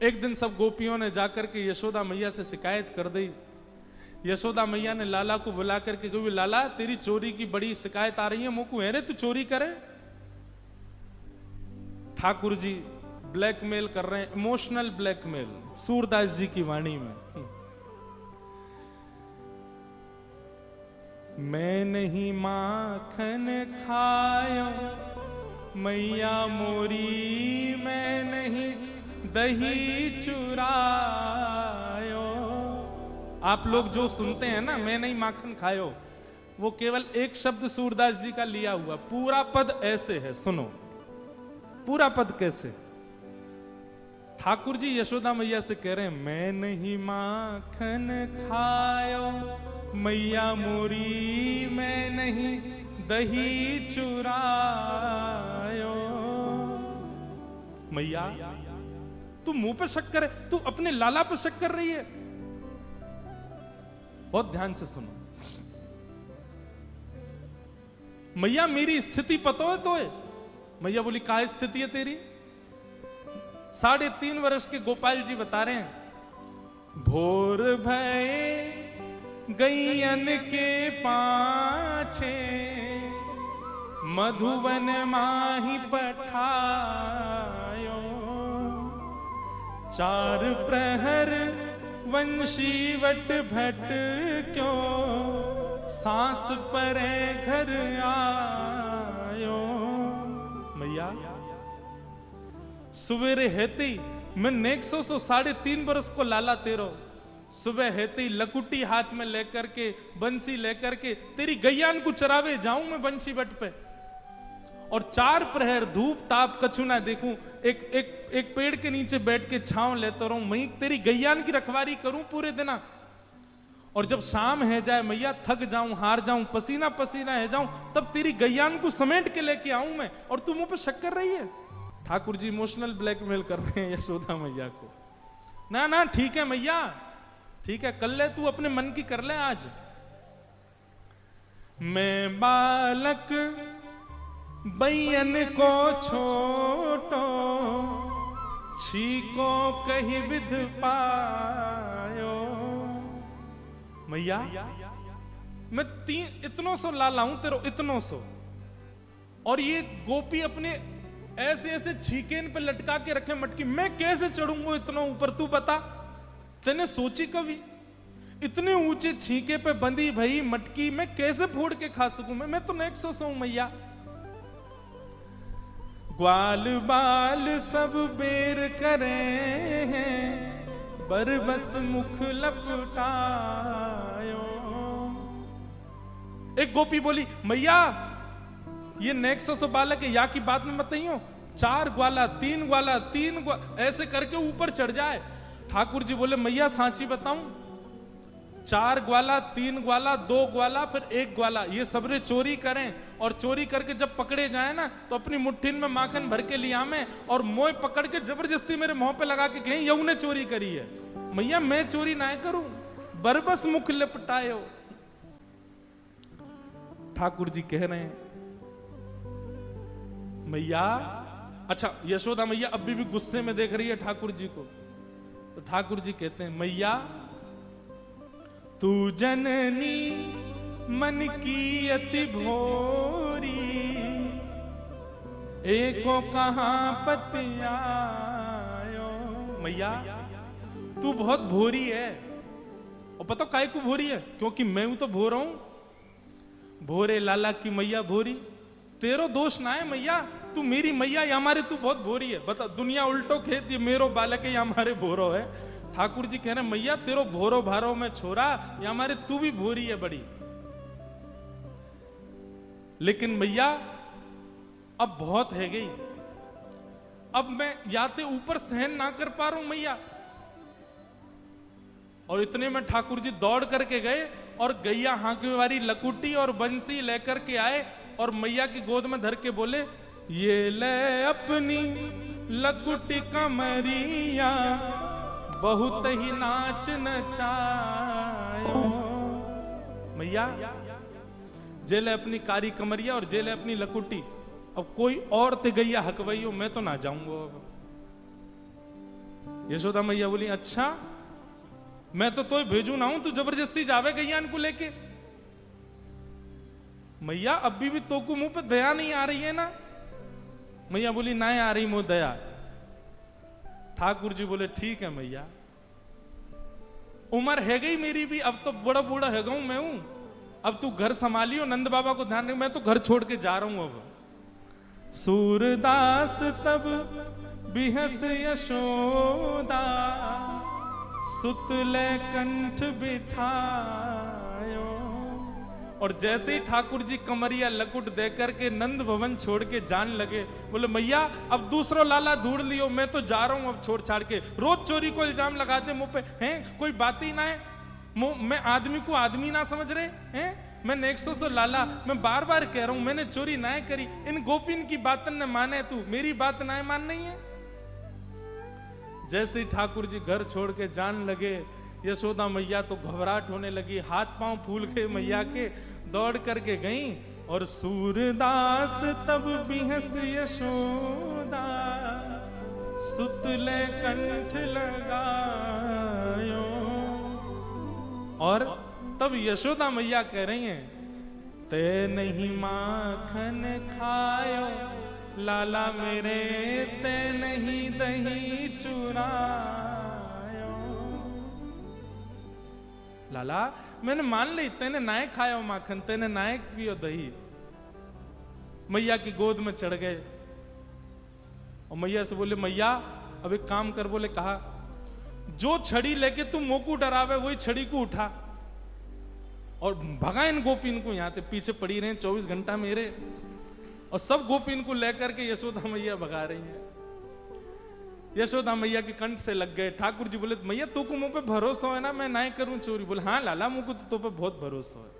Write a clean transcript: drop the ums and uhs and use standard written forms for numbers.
एक दिन सब गोपियों ने जाकर के यशोदा मैया से शिकायत कर दी। यशोदा मैया ने लाला को बुला करके कही, लाला तेरी चोरी की बड़ी शिकायत आ रही है, मोको है रे तू चोरी करे। ठाकुर जी ब्लैकमेल कर रहे हैं, इमोशनल ब्लैकमेल, सूरदास जी की वाणी में। मैं नहीं माखन खायो मैया मोरी, मैं नहीं दही चुरायो। आप लोग जो सुनते हैं ना, मैं नहीं माखन खायो, वो केवल एक शब्द सूरदास जी का लिया हुआ। पूरा पद ऐसे है, सुनो पूरा पद कैसे। ठाकुर जी यशोदा मैया से कह रहे हैं, मैं नहीं माखन खायो मैया मोरी, मैं नहीं दही चुरायो। मैया तू मुंह पे शक करे, तू अपने लाला पे शक कर रही है। बहुत ध्यान से सुनो। मैया मेरी स्थिति पता है तो है। मैया बोली, क्या स्थिति है तेरी? 3.5 वर्ष के गोपाल जी बता रहे हैं, भोर भये गैयन के पाछे, मधुवन माही पठायो, 4 प्रहर वंशीवट भट क्यों, सांस परे घर आयो। मैया सवेरे हेती मैं नेक्सो 3.5 बरस को लाला तेरो, सुबह हेते ही लकुटी हाथ में लेकर के, बंसी लेकर के तेरी गैयान को चरावे जाऊं मैं बंसी बट पे, और 4 प्रहर धूप ताप कछु ना देखूं, एक पेड़ के नीचे बैठ के छांव लेता रहूं, मैं तेरी गैयान की रखवारी करूं पूरे दिन। और जब शाम है जाए मैया, थक जाऊं, हार जाऊं, पसीना पसीना है जाऊं, तब तेरी गैयान को समेट के लेके आऊं मैं, और तू मुंह पे शक कर रही है। ठाकुर जी इमोशनल ब्लैकमेल कर रहे हैं यशोदा मैया को। ना ना ठीक है मैया, ठीक है कर ले, तू अपने मन की कर ले आज। मैं बालक बैयन को छोटो, छीको कही विध पायो। मैया मैं इतनों सो लाला हूं तेरो, इतनों सो, और ये गोपी अपने ऐसे ऐसे छीकेन पे लटका के रखे मटकी, मैं कैसे चढ़ूंगा इतना ऊपर? तू बता, तेने सोची कभी? इतने ऊंचे छीके पे बंधी भई मटकी मैं कैसे फोड़ के खा सकूं? मैं तो नेक्सो से हूं मैया। ग्वाल बाल सब बेर करे हैं, बरबस मुख लपटायो। एक गोपी बोली, मैया ये नेक्सो से बालक है, या की बात में मत नहीं हो, 4 ग्वाला 3 ग्वाला 3 ग्वाला ऐसे करके ऊपर चढ़ जाए। ठाकुर जी बोले, मैया सांची बताऊं, 4 ग्वाला 3 ग्वाला 2 ग्वाला फिर 1 ग्वाला, ये सबरे चोरी करें, और चोरी करके जब पकड़े जाए ना, तो अपनी मुट्ठी में माखन भर के लिया में, और मोय पकड़ के जबरदस्ती मेरे मुंह पे लगा के कहें यऊ ने चोरी करी है। मैया मैं चोरी ना करूं, बरबस मुख लिपटायो। ठाकुर जी कह रहे हैं, मैया अच्छा यशोदा मैया अभी भी गुस्से में देख रही है ठाकुर जी को। तो ठाकुर जी कहते हैं, मैया तू जननी मन की अति भोरी, एको कहां पतियायो। मैया तू बहुत भोरी है, और पता काहे को भोरी है? क्योंकि मैं हूं तो भोरा हूं। भोरे लाला की मैया भोरी, तेरो दोष ना है मैया, तू मेरी मैया या हमारे तू बहुत भोरी है। बता, दुनिया उल्टो खेत, ये मेरो बालक है या हमारे भोरो है। ठाकुर जी कह रहे हैं, मैया तेरो भोरो भारो में छोरा, या हमारे तू भी भोरी है बड़ी। लेकिन मैया अब बहुत है गई, अब मैं याते ऊपर सहन ना कर पा रहा हूं मैया। और इतने में ठाकुर जी दौड़ करके गए और गैया हांकने वाली लकुटी और बंसी लेकर के आए, और मैया की गोद में धर के बोले, ये ले अपनी लकुटी कमरिया, बहुत ही नाच नचायो। मैया जेले अपनी कारी कमरिया और जेले अपनी लकुटी, अब कोई और ते गैया हकवैयो, मैं तो ना जाऊंगा। यशोदा मैया बोली अच्छा, मैं तो भेजू ना हूं, तू जबरदस्ती जावे गैयान को लेके। मैया अभी भी तो को मुंह पे दया नहीं आ रही है ना? मैया बोली ना आ रही मुंह दया। ठाकुर जी बोले ठीक है मैया, उम्र है गई मेरी भी, अब तो बड़ा बूढ़ा है गऊ मैं हूं, अब तू घर संभालियो, नंद बाबा को ध्यान रख, मैं तो घर छोड़ के जा रहा हूं अब। सूरदास तब बिहस यशोदा, सुतले कंठ बिठायो। और जैसे ही ठाकुर जी कमरिया लकुट देकर के नंद भवन छोड़ के जान लगे, बोले मैया अब दूसरा लाला ढूंढ लियो, मैं तो जा रहा हूं अब छोड़ छाड़ के। रोज चोरी को इल्जाम लगाते मुंह पे, हैं कोई बात ही ना है, मैं आदमी को आदमी ना समझ रहे हैं? मैं 100 लाला, मैं बार बार कह रहा हूं मैंने चोरी ना करी, इन गोपिन की बात न माने, तू मेरी बात ना मान नहीं है। जैसे ही ठाकुर जी घर छोड़ के जान लगे, यशोदा मैया तो घबराहट होने लगी, हाथ पांव फूल गए मैया के, दौड़ करके गई। और सूरदास तब बिहस यशोदा, सुतले कंठ लगायो। और तब यशोदा मैया कह रही हैं, ते नहीं माखन खायो लाला मेरे, ते नहीं दही चुरायो। लाला मैंने मान ली, तेने नाय खाया माखन, तेने नाय पियो दही। मैया की गोद में चढ़ गए और मैया से बोले मैया अब एक काम कर। बोले कहा, जो छड़ी लेके तुम मोकू डरावे वही छड़ी को उठा और भगा इन गोपिन को, यहां पे पीछे पड़ी रहे 24 घंटा मेरे। और सब गोपिन को लेकर के यशोदा मैया भगा रही है। यशोदा मैया के कंठ से लग गए। ठाकुर जी बोले मैया तो को मुंह पे भरोसा है ना, मैं ना करूं चोरी? बोले हाँ लाला मुझको तो पे बहुत भरोसा है।